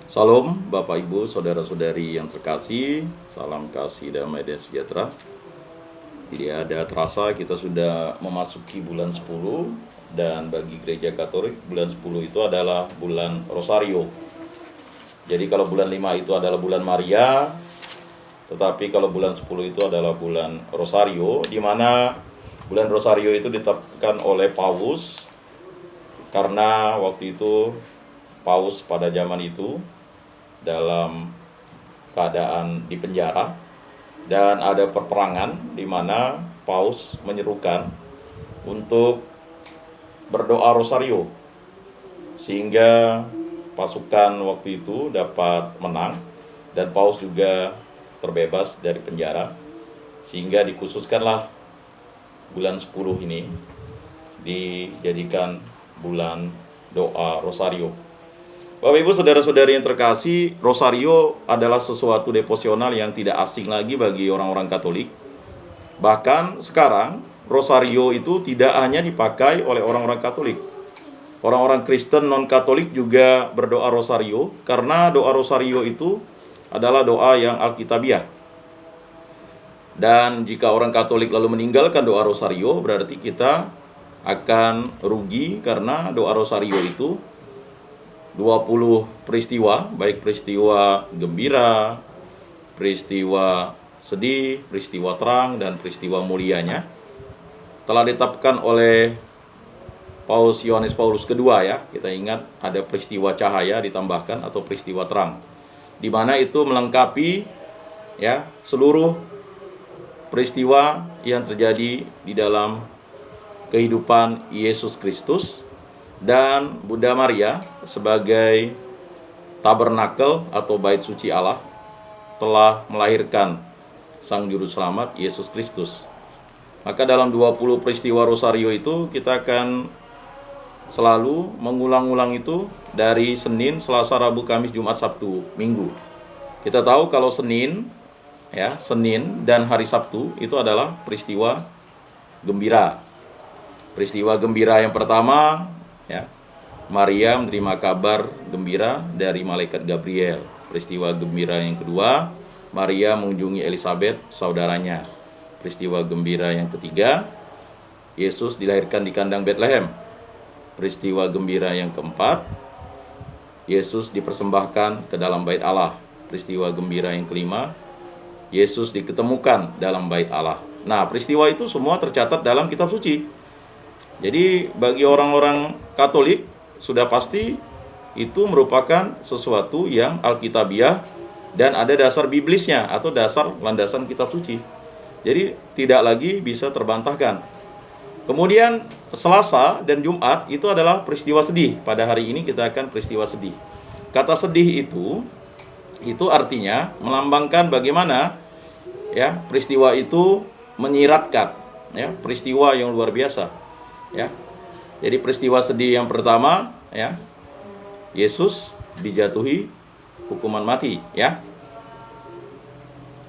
Salam Bapak Ibu, saudara-saudari yang terkasih, salam kasih damai dan sejahtera. Tidak ada terasa kita sudah memasuki bulan 10 dan bagi gereja Katolik bulan 10 itu adalah bulan Rosario. Jadi kalau bulan 5 itu adalah bulan Maria, tetapi kalau bulan 10 itu adalah bulan Rosario, di mana bulan Rosario itu ditetapkan oleh Paus karena waktu itu Paus pada zaman itu dalam keadaan di penjara dan ada perperangan di mana Paus menyerukan untuk berdoa rosario sehingga pasukan waktu itu dapat menang dan Paus juga terbebas dari penjara, sehingga dikhususkanlah bulan 10 ini dijadikan bulan doa rosario. Bapak Ibu saudara-saudari yang terkasih, rosario adalah sesuatu devosional yang tidak asing lagi bagi orang-orang Katolik. Bahkan sekarang rosario itu tidak hanya dipakai oleh orang-orang Katolik. Orang-orang Kristen non-Katolik juga berdoa rosario karena doa rosario itu adalah doa yang alkitabiah. Dan jika orang Katolik lalu meninggalkan doa rosario, berarti kita akan rugi karena doa rosario itu 20 peristiwa, baik peristiwa gembira, peristiwa sedih, peristiwa terang, dan peristiwa mulianya telah ditetapkan oleh Paus Yohanes Paulus kedua ya. Kita ingat ada peristiwa cahaya ditambahkan atau peristiwa terang, di mana itu melengkapi ya seluruh peristiwa yang terjadi di dalam kehidupan Yesus Kristus. Dan Bunda Maria sebagai tabernakel atau bait suci Allah telah melahirkan Sang Juru Selamat Yesus Kristus. Maka dalam 20 peristiwa rosario itu kita akan selalu mengulang-ulang itu dari Senin, Selasa, Rabu, Kamis, Jumat, Sabtu, Minggu. Kita tahu kalau Senin dan hari Sabtu itu adalah peristiwa gembira. Peristiwa gembira yang pertama ya, Maria menerima kabar gembira dari malaikat Gabriel. Peristiwa gembira yang kedua, Maria mengunjungi Elizabeth, saudaranya. Peristiwa gembira yang ketiga, Yesus dilahirkan di kandang Betlehem. Peristiwa gembira yang keempat, Yesus dipersembahkan ke dalam bait Allah. Peristiwa gembira yang kelima, Yesus diketemukan dalam bait Allah. Nah, peristiwa itu semua tercatat dalam kitab suci. Jadi bagi orang-orang Katolik sudah pasti itu merupakan sesuatu yang alkitabiah dan ada dasar biblisnya atau dasar landasan kitab suci. Jadi tidak lagi bisa terbantahkan. Kemudian Selasa dan Jumat itu adalah peristiwa sedih. Pada hari ini kita akan peristiwa sedih. Kata sedih itu artinya melambangkan bagaimana ya peristiwa itu menyiratkan ya peristiwa yang luar biasa. Ya, jadi peristiwa sedih yang pertama ya, Yesus dijatuhi hukuman mati ya.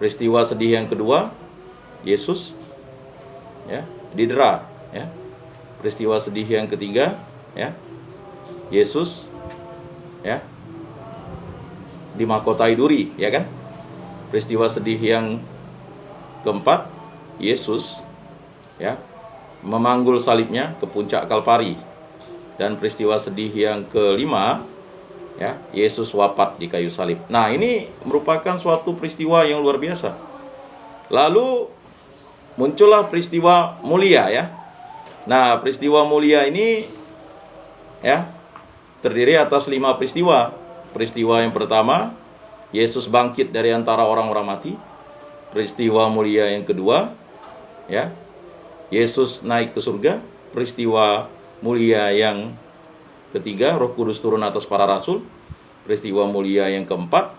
Peristiwa sedih yang kedua, Yesus ya didera ya. Peristiwa sedih yang ketiga ya, Yesus ya dimahkotai duri ya kan. Peristiwa sedih yang keempat, Yesus ya memanggul salibnya ke puncak Kalvari. Dan peristiwa sedih yang kelima ya, Yesus wafat di kayu salib. Nah, ini merupakan suatu peristiwa yang luar biasa. Lalu muncullah peristiwa mulia ya. Nah, peristiwa mulia ini ya terdiri atas 5 peristiwa. Peristiwa yang pertama, Yesus bangkit dari antara orang-orang mati. Peristiwa mulia yang kedua ya, Yesus naik ke surga. Peristiwa mulia yang ketiga, Roh Kudus turun atas para rasul. Peristiwa mulia yang keempat,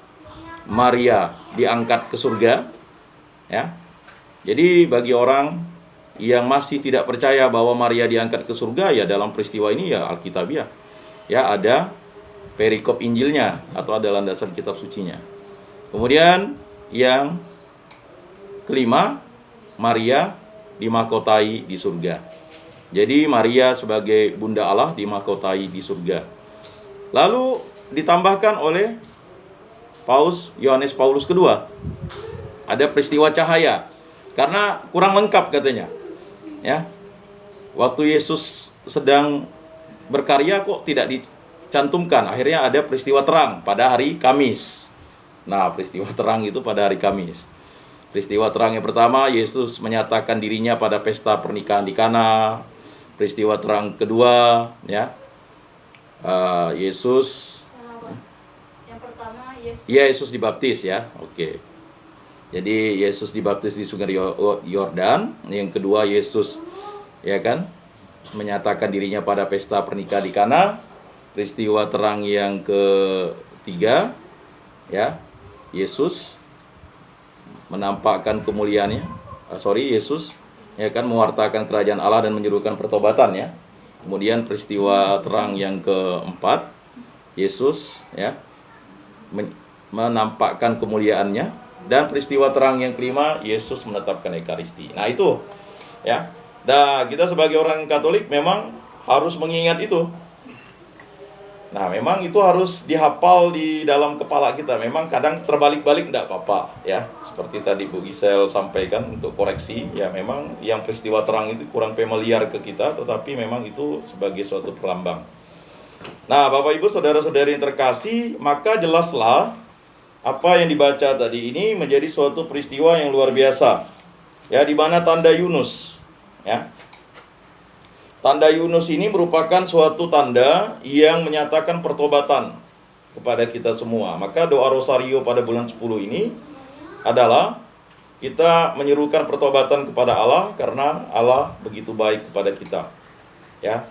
Maria diangkat ke surga ya. Jadi bagi orang yang masih tidak percaya bahwa Maria diangkat ke surga, ya dalam peristiwa ini ya alkitabiah ya, ada perikop Injilnya atau ada landasan kitab sucinya. Kemudian yang kelima, Maria dimahkotai di surga. Jadi Maria sebagai Bunda Allah dimahkotai di surga. Lalu ditambahkan oleh Yohanes Paulus kedua. Ada peristiwa cahaya. Karena kurang lengkap katanya. Ya. Waktu Yesus sedang berkarya kok tidak dicantumkan. Akhirnya ada peristiwa terang pada hari Kamis. Nah, peristiwa terang itu pada hari Kamis. Peristiwa terang yang pertama, Yesus menyatakan dirinya pada pesta pernikahan di Kana. Peristiwa terang kedua, ya, Yesus. Yang pertama Yesus dibaptis, ya. Oke. Jadi Yesus dibaptis di Sungai Yordan. Yang kedua, Yesus, ya kan, menyatakan dirinya pada pesta pernikahan di Kana. Peristiwa terang yang ketiga, ya, Yesus menampakkan kemuliaannya. Yesus, ya kan, mewartakan kerajaan Allah dan menyerukan pertobatan, ya. Kemudian peristiwa terang yang keempat, Yesus, ya, menampakkan kemuliaannya. Dan peristiwa terang yang kelima, Yesus menetapkan Ekaristi. Nah, itu, ya. Nah, kita sebagai orang Katolik memang harus mengingat itu. Nah, memang itu harus dihafal di dalam kepala kita. Memang kadang terbalik-balik enggak apa-apa, ya. Seperti tadi Bu Gisel sampaikan untuk koreksi, ya memang yang peristiwa terang itu kurang familiar ke kita, tetapi memang itu sebagai suatu pelambang. Nah, Bapak Ibu saudara-saudari yang terkasih, maka jelaslah apa yang dibaca tadi ini menjadi suatu peristiwa yang luar biasa. Ya, di mana tanda Yunus, ya. Tanda Yunus ini merupakan suatu tanda yang menyatakan pertobatan kepada kita semua. Maka doa Rosario pada bulan 10 ini adalah kita menyerukan pertobatan kepada Allah karena Allah begitu baik kepada kita. Ya.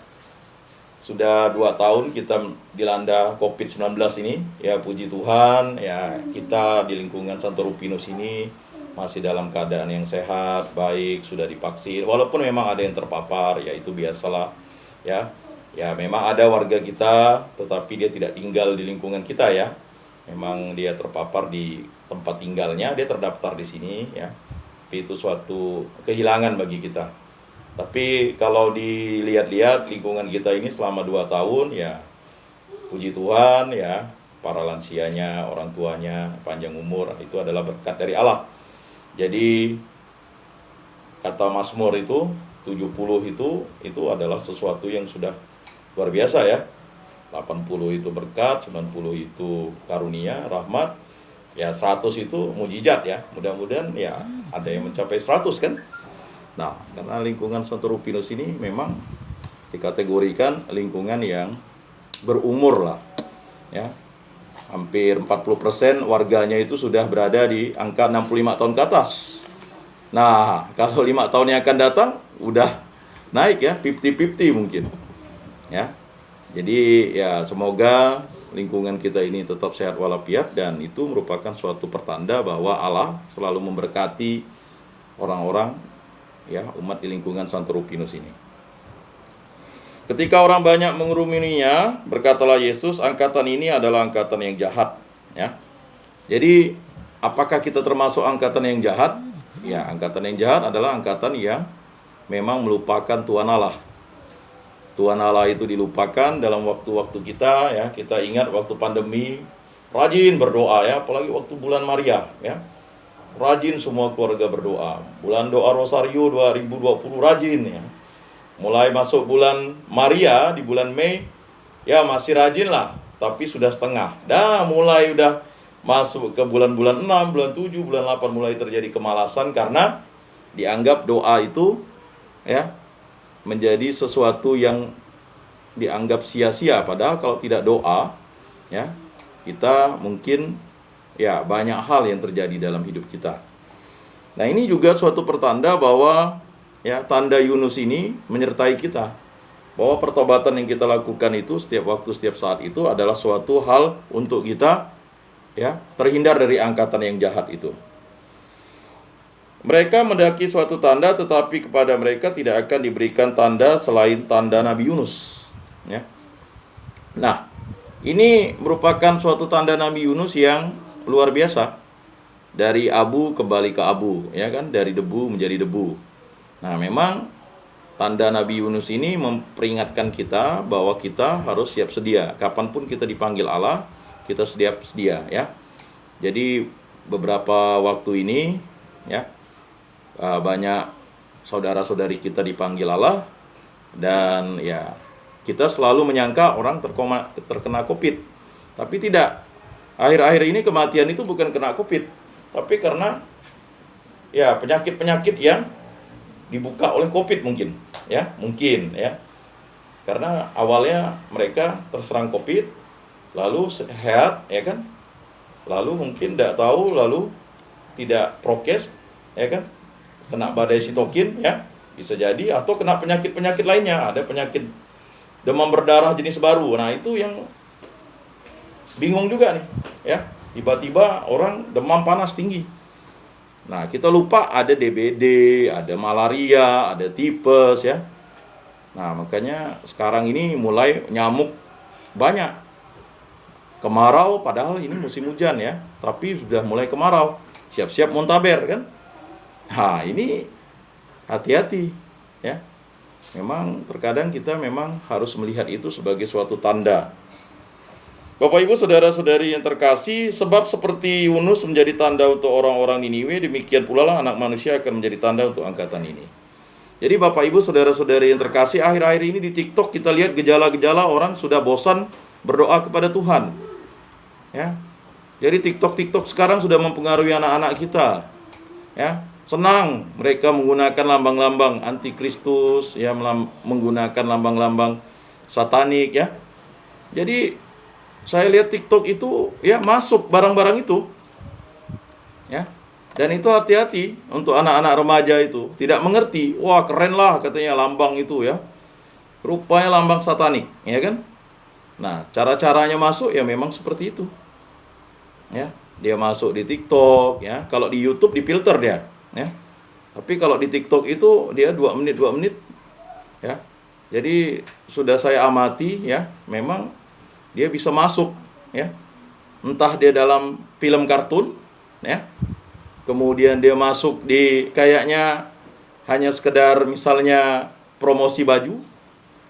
Sudah 2 tahun kita dilanda COVID-19 ini, ya puji Tuhan, ya kita di lingkungan Santo Rupinus ini masih dalam keadaan yang sehat, baik, sudah divaksin. Walaupun memang ada yang terpapar, ya itu biasalah, ya. Ya memang ada warga kita, tetapi dia tidak tinggal di lingkungan kita, ya. Memang dia terpapar di tempat tinggalnya, dia terdaftar di sini, ya. Tapi itu suatu kehilangan bagi kita. Tapi kalau dilihat-lihat lingkungan kita ini selama 2 tahun, ya puji Tuhan, ya para lansianya, orang tuanya panjang umur, itu adalah berkat dari Allah. Jadi kata Mazmur itu 70 itu adalah sesuatu yang sudah luar biasa, ya. 80 itu berkat, 90 itu karunia, rahmat, ya 100 itu mujizat, ya. Mudah-mudahan ya ada yang mencapai 100 kan. Nah, karena lingkungan Santo Rupinus ini memang dikategorikan lingkungan yang berumur lah, ya. Hampir 40% warganya itu sudah berada di angka 65 tahun ke atas. Nah, kalau 5 tahun yang akan datang, udah naik, ya, 50-50 mungkin. Ya, jadi ya semoga lingkungan kita ini tetap sehat walafiat, dan itu merupakan suatu pertanda bahwa Allah selalu memberkati orang-orang, ya, umat di lingkungan Santo Rupinus ini. Ketika orang banyak mengerumuninya, berkatalah Yesus, angkatan ini adalah angkatan yang jahat, ya. Jadi, apakah kita termasuk angkatan yang jahat? Ya, angkatan yang jahat adalah angkatan yang memang melupakan Tuhan Allah. Tuhan Allah itu dilupakan dalam waktu-waktu kita, ya. Kita ingat waktu pandemi, rajin berdoa, ya, apalagi waktu bulan Maria, ya. Rajin semua keluarga berdoa. Bulan doa Rosario 2020 rajin, ya. Mulai masuk bulan Maria di bulan Mei, ya masih rajin lah, tapi sudah setengah. Dah mulai udah masuk ke bulan-bulan 6, bulan 7, bulan 8 mulai terjadi kemalasan karena dianggap doa itu, ya, menjadi sesuatu yang dianggap sia-sia. Padahal kalau tidak doa, ya, kita mungkin, ya, banyak hal yang terjadi dalam hidup kita. Nah, ini juga suatu pertanda bahwa, ya, tanda Yunus ini menyertai kita, bahwa pertobatan yang kita lakukan itu setiap waktu, setiap saat itu adalah suatu hal untuk kita, ya, terhindar dari angkatan yang jahat itu. Mereka mendaki suatu tanda, tetapi kepada mereka tidak akan diberikan tanda selain tanda Nabi Yunus, ya. Nah, ini merupakan suatu tanda Nabi Yunus yang luar biasa. Dari abu kembali ke abu, ya kan, dari debu menjadi debu. Nah, memang tanda Nabi Yunus ini memperingatkan kita bahwa kita harus siap sedia. Kapanpun kita dipanggil Allah, kita siap sedia, ya. Jadi beberapa waktu ini ya banyak saudara-saudari kita dipanggil Allah, dan ya kita selalu menyangka orang terkena COVID, tapi tidak. Akhir-akhir ini kematian itu bukan kena COVID, tapi karena ya penyakit-penyakit yang dibuka oleh COVID mungkin ya, karena awalnya mereka terserang COVID, lalu sehat ya kan, lalu mungkin tidak tahu, lalu tidak prokes ya kan, kena badai sitokin ya, bisa jadi, atau kena penyakit-penyakit lainnya, ada penyakit demam berdarah jenis baru. Nah, itu yang bingung juga nih ya, tiba-tiba orang demam panas tinggi. Nah, kita lupa ada DBD, ada malaria, ada tipes ya. Nah, makanya sekarang ini mulai nyamuk banyak. Kemarau, padahal ini musim hujan ya, tapi sudah mulai kemarau, siap-siap muntaber kan. Nah, ini hati-hati ya. Memang terkadang kita memang harus melihat itu sebagai suatu tanda. Bapak Ibu saudara-saudari yang terkasih, sebab seperti Yunus menjadi tanda untuk orang-orang Niniwe, demikian pula lah Anak Manusia akan menjadi tanda untuk angkatan ini. Jadi Bapak Ibu saudara-saudari yang terkasih, akhir-akhir ini di TikTok kita lihat gejala-gejala orang sudah bosan berdoa kepada Tuhan. Ya. Jadi TikTok sekarang sudah mempengaruhi anak-anak kita. Ya. Senang mereka menggunakan lambang-lambang antikristus, ya, menggunakan lambang-lambang satanik ya. Jadi saya lihat TikTok itu ya masuk barang-barang itu. Ya. Dan itu hati-hati untuk anak-anak remaja itu, tidak mengerti. Wah, keren lah katanya lambang itu ya. Rupanya lambang satanik, ya kan? Nah, cara-caranya masuk ya memang seperti itu. Ya, dia masuk di TikTok ya. Kalau di YouTube difilter dia, ya. Tapi kalau di TikTok itu dia 2 menit ya. Jadi sudah saya amati ya, memang dia bisa masuk ya. Entah dia dalam film kartun ya. Kemudian dia masuk di kayaknya hanya sekedar misalnya promosi baju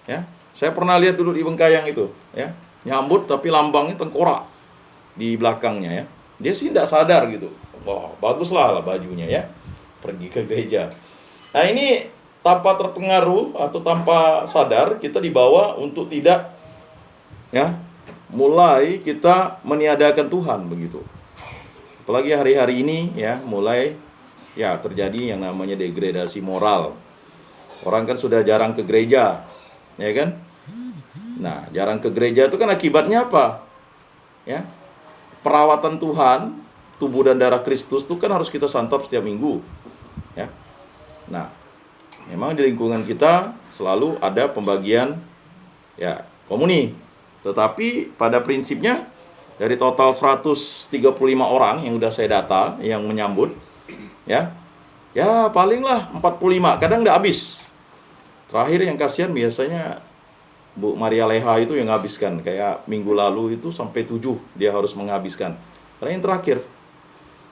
ya. Saya pernah lihat dulu di Bengkayang itu ya, nyambut tapi lambangnya tengkorak di belakangnya ya. Dia sih tidak sadar gitu. Wah, baguslah bajunya ya. Pergi ke gereja. Nah, ini tanpa terpengaruh atau tanpa sadar kita dibawa untuk tidak ya, mulai kita meniadakan Tuhan begitu. Apalagi hari-hari ini ya, mulai ya terjadi yang namanya degradasi moral. Orang kan sudah jarang ke gereja, ya kan? Nah, jarang ke gereja itu kan akibatnya apa? Ya, perawatan Tuhan, tubuh dan darah Kristus itu kan harus kita santap setiap minggu. Ya. Nah, memang di lingkungan kita selalu ada pembagian ya komuni. Tetapi pada prinsipnya dari total 135 orang yang udah saya data yang menyambut ya. Ya, palinglah 45, kadang nggak habis. Terakhir yang kasihan biasanya Bu Maria Leha itu yang menghabiskan, kayak minggu lalu itu sampai 7 dia harus menghabiskan. Karena yang terakhir.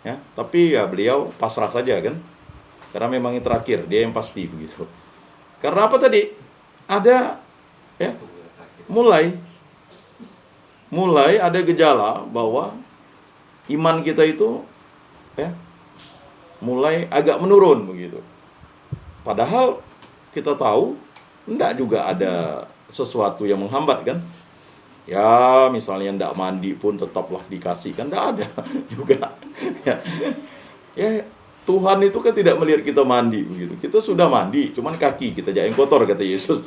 Ya, tapi ya beliau pasrah saja kan. Karena memang yang terakhir, dia yang pasti begitu. Karena apa tadi? Ada ya, mulai ada gejala bahwa iman kita itu ya mulai agak menurun begitu. Padahal kita tahu enggak juga ada sesuatu yang menghambat kan. Ya, misalnya enggak mandi pun tetaplah dikasih kan, enggak ada juga. Ya, Tuhan itu kan tidak melihat kita mandi begitu. Kita sudah mandi, cuman kaki kita aja yang kotor kata Yesus.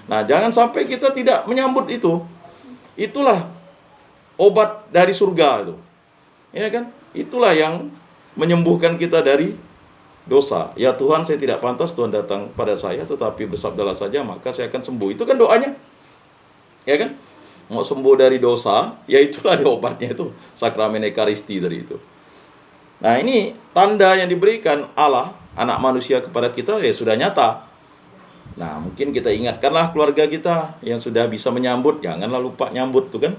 Nah, jangan sampai kita tidak menyambut itu. Itulah obat dari surga itu. Ya kan? Itulah yang menyembuhkan kita dari dosa. Ya Tuhan, saya tidak pantas Tuhan datang pada saya, tetapi bersabdalah saja maka saya akan sembuh. Itu kan doanya. Ya kan? Mau sembuh dari dosa, ya itulah obatnya itu, sakramen Ekaristi dari itu. Nah, ini tanda yang diberikan Allah, anak manusia kepada kita ya sudah nyata. Nah, mungkin kita ingatkanlah keluarga kita yang sudah bisa menyambut, janganlah lupa nyambut tuh kan.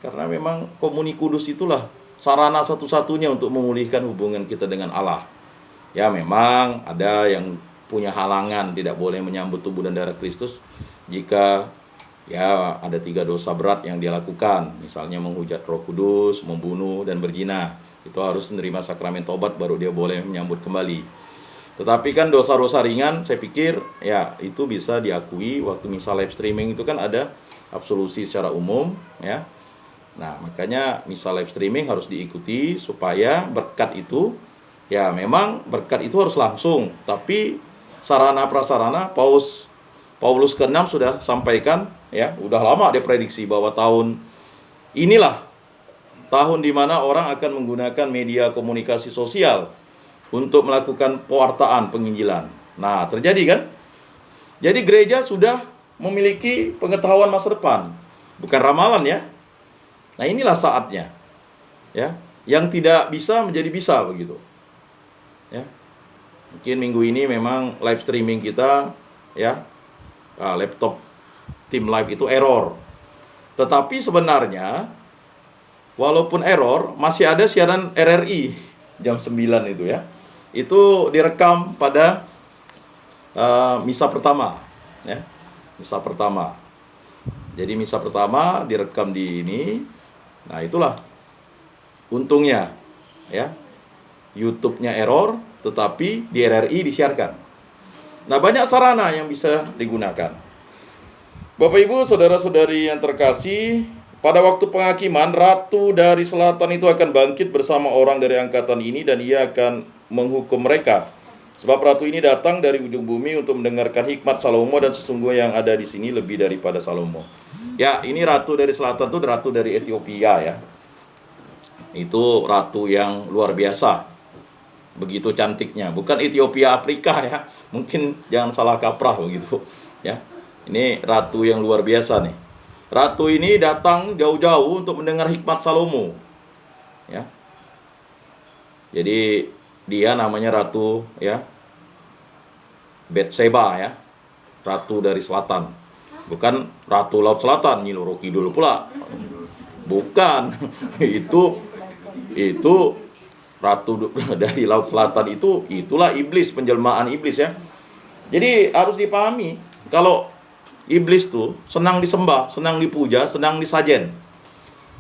Karena memang komuni kudus itulah sarana satu-satunya untuk memulihkan hubungan kita dengan Allah. Ya, memang ada yang punya halangan, tidak boleh menyambut tubuh dan darah Kristus jika ya ada 3 dosa berat yang dia lakukan, misalnya menghujat Roh Kudus, membunuh, dan berzina. Itu harus menerima sakramen tobat baru dia boleh menyambut kembali. Tetapi kan dosa-dosa ringan, saya pikir ya itu bisa diakui waktu misa live streaming itu kan ada absolusi secara umum ya. Nah, makanya misa live streaming harus diikuti supaya berkat itu ya memang berkat itu harus langsung, tapi sarana prasarana Paulus ke-6 sudah sampaikan ya, udah lama dia prediksi bahwa tahun inilah tahun di mana orang akan menggunakan media komunikasi sosial untuk melakukan pewartaan penginjilan. Nah, terjadi kan? Jadi gereja sudah memiliki pengetahuan masa depan, bukan ramalan ya. Nah, inilah saatnya. Ya, yang tidak bisa menjadi bisa begitu. Ya. Mungkin minggu ini memang live streaming kita ya, laptop tim live itu error. Tetapi sebenarnya walaupun error, masih ada siaran RRI jam 9 itu ya. Itu direkam pada misa pertama ya. Misa pertama. Jadi misa pertama direkam di ini. Nah, itulah untungnya ya. YouTube-nya error, tetapi di RRI disiarkan. Nah, banyak sarana yang bisa digunakan. Bapak Ibu, saudara-saudari yang terkasih, pada waktu penghakiman, Ratu dari Selatan itu akan bangkit bersama orang dari angkatan ini dan ia akan menghukum mereka. Sebab Ratu ini datang dari ujung bumi untuk mendengarkan hikmat Salomo dan sesungguhnya yang ada di sini lebih daripada Salomo. Ya, ini Ratu dari Selatan itu Ratu dari Ethiopia ya. Itu ratu yang luar biasa. Begitu cantiknya, bukan Ethiopia Afrika ya, mungkin jangan salah kaprah begitu ya. Ini ratu yang luar biasa nih. Ratu ini datang jauh-jauh untuk mendengar hikmat Salomo ya. Jadi dia namanya ratu ya Betseba ya, ratu dari selatan, bukan ratu laut selatan Nyi Roro Kidul pula, bukan. itu ratu dari laut selatan itulah iblis, penjelmaan iblis ya. Jadi harus dipahami kalau iblis tuh senang disembah, senang dipuja, senang disajen.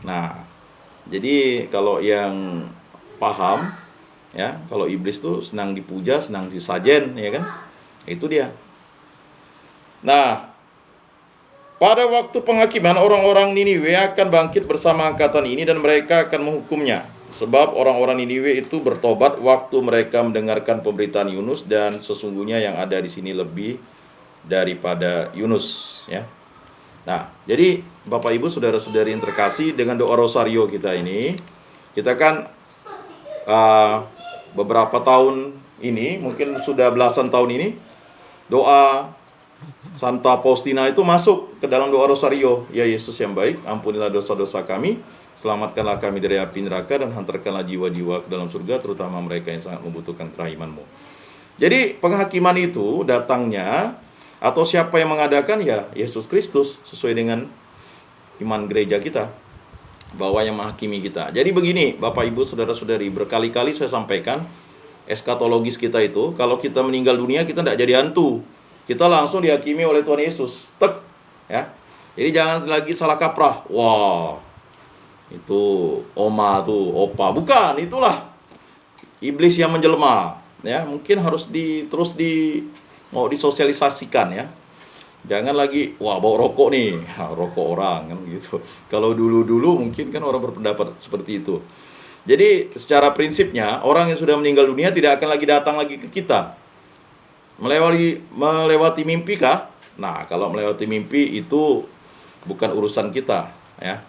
Nah, jadi kalau yang paham ya, kalau iblis tuh senang dipuja, senang disajen ya kan? Itu dia. Nah, pada waktu penghakiman orang-orang Niniwe akan bangkit bersama angkatan ini dan mereka akan menghukumnya. Sebab orang-orang Niniwe itu bertobat waktu mereka mendengarkan pemberitaan Yunus dan sesungguhnya yang ada di sini lebih daripada Yunus ya. Nah, jadi Bapak Ibu saudara-saudari yang terkasih, dengan doa rosario kita ini, kita kan beberapa tahun ini, mungkin sudah belasan tahun ini, doa Santa Faustina itu masuk ke dalam doa rosario. Ya Yesus yang baik, ampunilah dosa-dosa kami, selamatkanlah kami dari api neraka, dan hantarkanlah jiwa-jiwa ke dalam surga, terutama mereka yang sangat membutuhkan kerahiman-Mu. Jadi penghakiman itu datangnya, atau siapa yang mengadakan, ya Yesus Kristus, sesuai dengan iman gereja kita, bahwa yang menghakimi kita. Jadi begini Bapak Ibu saudara-saudari, berkali-kali saya sampaikan, eskatologis kita itu, kalau kita meninggal dunia kita tidak jadi hantu, kita langsung dihakimi oleh Tuhan Yesus. Tek ya. Jadi jangan lagi salah kaprah. Wah, itu oma tuh, opa. Bukan, itulah iblis yang menjelma ya. Mungkin harus mau disosialisasikan ya. Jangan lagi wah bawa rokok nih, rokok orang kan gitu. Kalau dulu mungkin kan orang berpendapat seperti itu. Jadi secara prinsipnya orang yang sudah meninggal dunia tidak akan lagi datang lagi ke kita. Melewati mimpi kah? Nah, kalau melewati mimpi itu bukan urusan kita ya.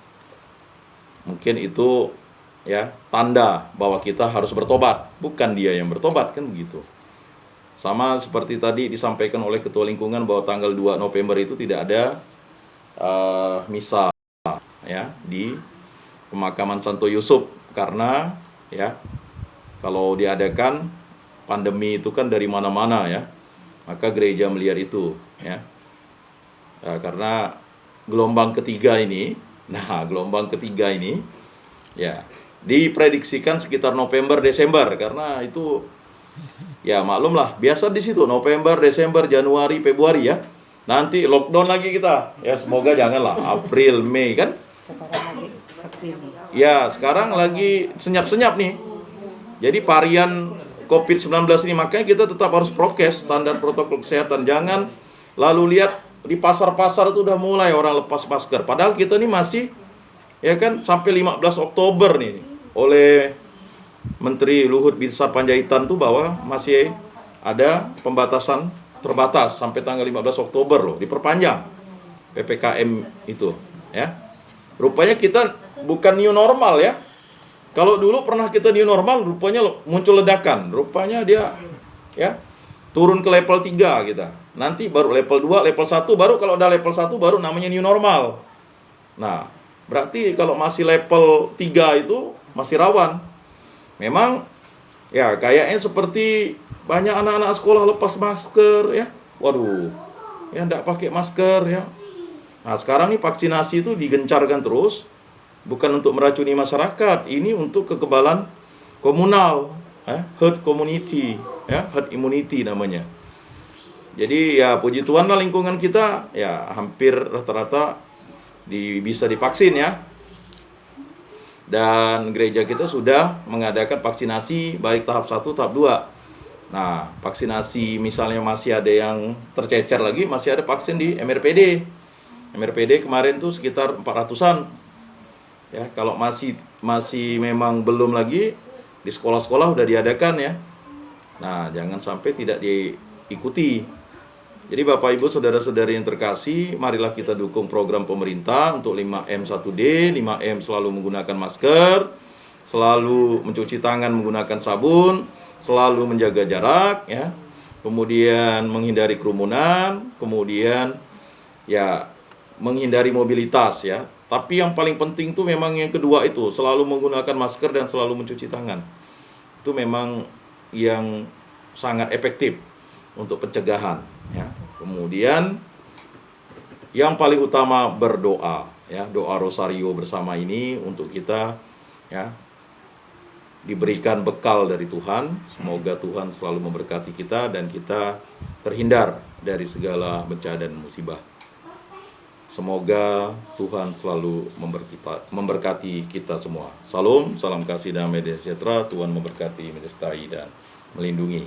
Mungkin itu ya tanda bahwa kita harus bertobat, bukan dia yang bertobat kan begitu. Sama seperti tadi disampaikan oleh Ketua Lingkungan bahwa tanggal 2 November itu tidak ada misa ya di pemakaman Santo Yusuf, karena ya kalau diadakan pandemi itu kan dari mana-mana ya, maka gereja melihat itu ya. Karena gelombang ketiga ini ya diprediksikan sekitar November Desember, karena itu ya maklumlah biasa di situ November, Desember, Januari, Februari ya. nanti lockdown lagi kita. Ya semoga janganlah April, Mei kan. Sekarang lagi sepi nih. Ya, sekarang lagi senyap-senyap nih. Jadi varian COVID-19 ini, makanya kita tetap harus prokes, standar protokol kesehatan. Jangan lalu lihat di pasar-pasar itu udah mulai orang lepas masker. Padahal kita ini masih, ya kan, sampai 15 Oktober nih. Oleh Menteri Luhut Binsar Panjaitan tuh bahwa masih ada pembatasan terbatas sampai tanggal 15 Oktober loh, diperpanjang PPKM itu, ya. Rupanya kita bukan new normal ya. Kalau dulu pernah kita new normal, rupanya muncul ledakan. Rupanya dia ya turun ke level 3 kita. Nanti baru level 2, level 1, baru kalau udah level 1 baru namanya new normal. Nah, berarti kalau masih level 3 itu masih rawan. Memang ya kayaknya seperti banyak anak-anak sekolah lepas masker ya. Waduh, ya enggak pakai masker ya. Nah, sekarang nih vaksinasi itu digencarkan terus, bukan untuk meracuni masyarakat, ini untuk kekebalan komunal, herd community, ya, herd immunity namanya. Jadi ya puji Tuhan lah lingkungan kita ya hampir rata-rata bisa divaksin ya. Dan gereja kita sudah mengadakan vaksinasi baik tahap 1, tahap 2. Nah, vaksinasi misalnya masih ada yang tercecer lagi, masih ada vaksin di MRPD. MRPD kemarin tuh sekitar 400-an. Ya, kalau masih memang belum lagi di sekolah-sekolah udah diadakan ya. Nah, jangan sampai tidak diikuti. Jadi Bapak Ibu saudara-saudari yang terkasih, marilah kita dukung program pemerintah untuk 5M 1D, 5M selalu menggunakan masker, selalu mencuci tangan menggunakan sabun, selalu menjaga jarak ya. Kemudian menghindari kerumunan, kemudian ya menghindari mobilitas ya. Tapi yang paling penting tuh memang yang kedua itu, selalu menggunakan masker dan selalu mencuci tangan. Itu memang yang sangat efektif untuk pencegahan ya. Kemudian yang paling utama berdoa ya, doa rosario bersama ini untuk kita ya diberikan bekal dari Tuhan. Semoga Tuhan selalu memberkati kita dan kita terhindar dari segala bencana dan musibah. Semoga Tuhan selalu memberkati kita semua. Salam, salam kasih damai dan sejahtera. Tuhan memberkati, menyertai dan melindungi.